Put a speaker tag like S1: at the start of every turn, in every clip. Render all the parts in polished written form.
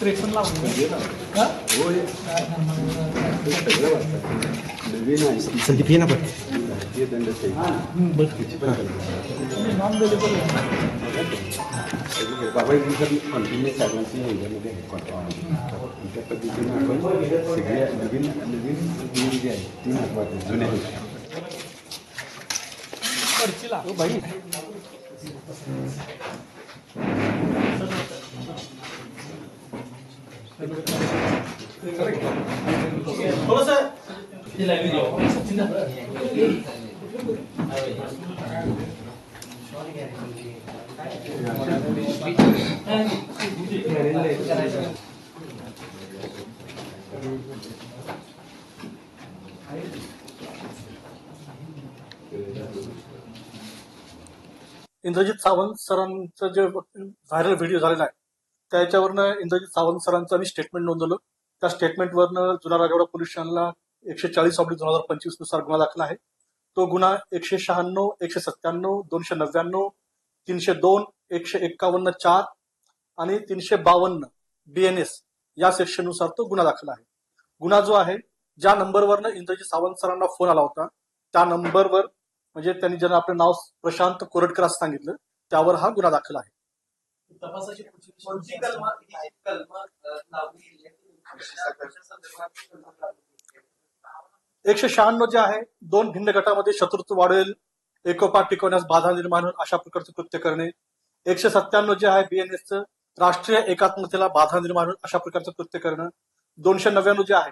S1: त्रेपन्न लावून का
S2: संदीप ये ना पण
S1: नॉन अवेलेबल
S3: बाबा कंटिन्यू सगळ्यांची ह्याच्यामध्ये त्या पद्धतीने आपण सगळ्या नवीन नवीन जी आहे ती महत्वाची जुन्या
S1: पर्चीला भाई इंद्रजित सावंत सरांचं जे व्हायरल व्हिडिओ झालेला आहे त्याच्यावरनं इंद्रजित सावंत सरांचं मी स्टेटमेंट नोंदवलं. त्या स्टेटमेंटवरनं जुना राजवाडा पोलीस स्टेशनला 140/2025 नुसार गुन्हा दाखल आहे. तो गुन्हा 196, 197, 299, 302, 151(4) आणि 352 BNS या सेक्शननुसार तो गुन्हा दाखल आहे. गुन्हा जो आहे ज्या नंबरवरनं इंद्रजित सावंत सरांना फोन आला होता त्या नंबरवर म्हणजे त्यांनी ज्यांना आपलं नाव प्रशांत कोरटकर असं सांगितलं त्यावर हा गुन्हा दाखल आहे.
S4: तपासाची कोणती कलमा लावली
S1: 196 जे आहे 2 भिन्न गटामध्ये शत्रुत्व वाढवेल, एकोपा टिकवण्यास बाधा निर्माण होईल अशा प्रकारचं कृत्य करणे. 197 जे आहे BNSचं राष्ट्रीय एकात्मतेला बाधा निर्माण होईल अशा प्रकारचं कृत्य करणं. 299 जे आहे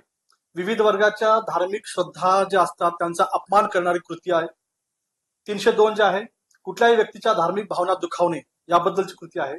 S1: विविध वर्गाच्या धार्मिक श्रद्धा ज्या असतात त्यांचा अपमान करणारी कृती आहे. 302 जे आहे कुठल्याही व्यक्तीच्या धार्मिक भावना दुखावणे याबद्दलची कृती आहे.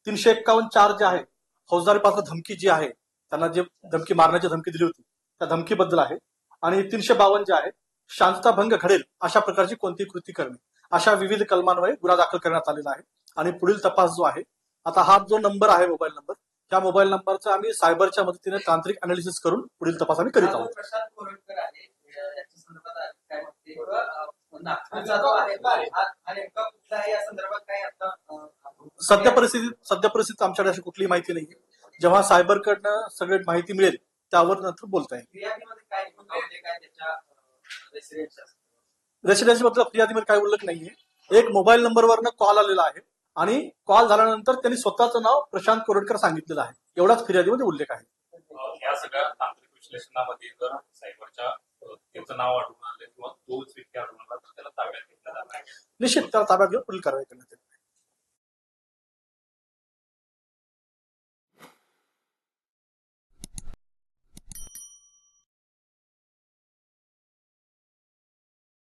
S1: 351(4) जे आहे फौजदारी पात्र धमकी जी आहे त्यांना जे धमकी मारण्याची धमकी दिली होती त्या धमकीबद्दल आहे. आणि 352 जे आहे शांतताभंग घडेल अशा प्रकारची कोणतीही कृती करणे अशा विविध कलमांवर गुन्हा दाखल करण्यात आलेला आहे. आणि पुढील तपास जो आहे आता हा जो नंबर आहे मोबाईल नंबर त्या मोबाईल नंबरचा आम्ही सायबरच्या मदतीने तांत्रिक अनालिसिस करून पुढील तपास आम्ही करीत आहोत.
S4: प्रशांत कोरटकर आहे याच्या संदर्भात काय म्हणते आणि कुठलाही या संदर्भात काय आता
S1: सध्या परिस्थितीत आमच्याकडे अशी कुठलीही माहिती नाही. जेव्हा सायबरकडनं सगळी माहिती मिळेल त्यावर नंतर बोलता येईल.
S4: फिर्यादीमध्ये काय त्याच्या
S1: रेसिडेन्सी बद्दल फिर्यादीमध्ये काय उल्लेख नाहीये. एक मोबाईल नंबरवरनं कॉल आलेला आहे आणि कॉल झाल्यानंतर त्यांनी स्वतःचं नाव प्रशांत कोरटकर सांगितलेलं आहे एवढाच फिर्यादीमध्ये उल्लेख आहे.
S5: या सगळ्या तांत्रिक विश्लेषणामध्ये जर सायबरच्या त्याचं नाव आढळून आलं किंवा तोच व्यक्ती आढळून आला तर त्याला ताब्यात घेतला जाणार.
S1: निश्चित त्याला ताब्यात घेऊन पुढील कारवाई करण्यात येईल.